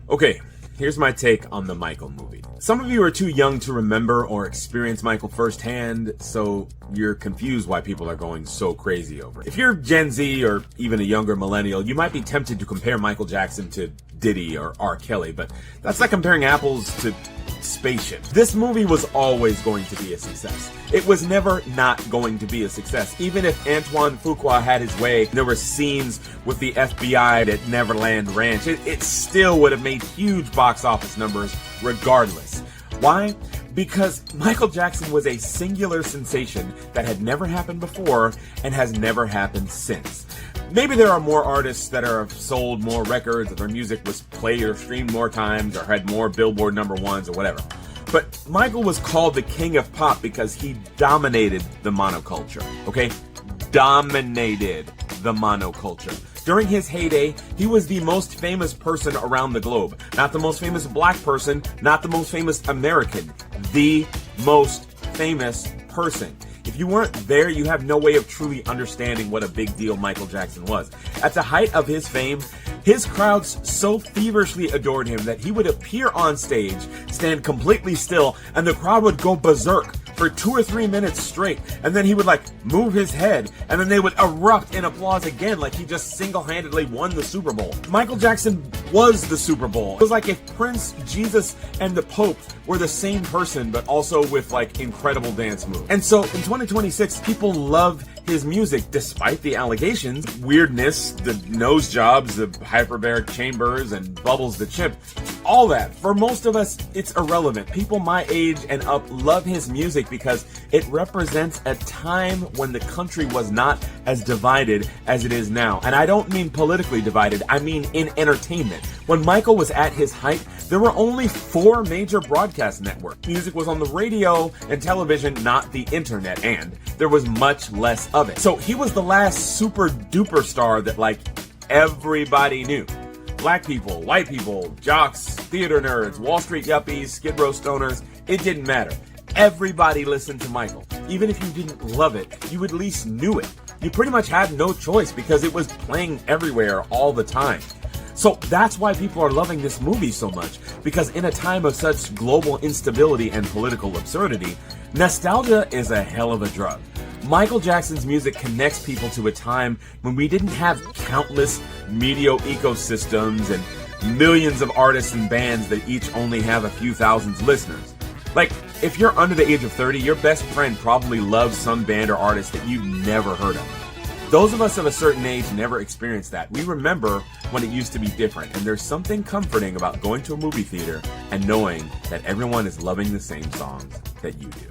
Okay, here's my take on the Michael movie. Some of you are too young to remember or experience Michael firsthand, so you're confused why people are going so crazy over it. If you're Gen Z or even a younger millennial, you might be tempted to compare Michael Jackson to Diddy or R. Kelly, but that's like comparing apples to spaceships. This movie was always going to be a success. It was never not going to be a success. Even if Antoine Fuqua had his way, there were scenes with the FBI at Neverland Ranch, it still would have made huge box office numbers regardless. Why? Because Michael Jackson was a singular sensation that had never happened before and has never happened since. Maybe there are more artists that have sold more records, or their music was played or streamed more times, or had more Billboard #1s or whatever. But Michael was called the king of pop because he dominated the monoculture, okay? Dominated the monoculture. During his heyday, he was the most famous person around the globe. Not the most famous black person, not the most famous American. The most famous person. If you weren't there, you have no way of truly understanding what a big deal Michael Jackson was. At the height of his fame, his crowds so feverishly adored him that he would appear on stage, stand completely still, and the crowd would go berserk for 2 or 3 minutes straight, and then he would move his head, and then they would erupt in applause again like he just single-handedly won the Super Bowl. Michael Jackson was the Super Bowl. It was like if Prince, Jesus, and the Pope were the same person, but also with incredible dance moves. And so in 2026, people love his music despite the allegations, weirdness, the nose jobs, the hyperbaric chambers, and Bubbles the Chimp. All that. For most of us, it's irrelevant. People my age and up love his music because it represents a time when the country was not as divided as it is now. And I don't mean politically divided, I mean in entertainment. When Michael was at his height, there were only 4 major broadcast networks. Music was on the radio and television, not the internet, and there was much less of it. So he was the last super duper star that everybody knew. Black people, white people, jocks, theater nerds, Wall Street yuppies, Skid Row stoners, it didn't matter. Everybody listened to Michael. Even if you didn't love it, you at least knew it. You pretty much had no choice because it was playing everywhere all the time. So that's why people are loving this movie so much, because in a time of such global instability and political absurdity, nostalgia is a hell of a drug. Michael Jackson's music connects people to a time when we didn't have countless media ecosystems and millions of artists and bands that each only have a few thousand listeners. If you're under the age of 30, your best friend probably loves some band or artist that you've never heard of. Those of us of a certain age never experienced that. We remember when it used to be different, and there's something comforting about going to a movie theater and knowing that everyone is loving the same songs that you do.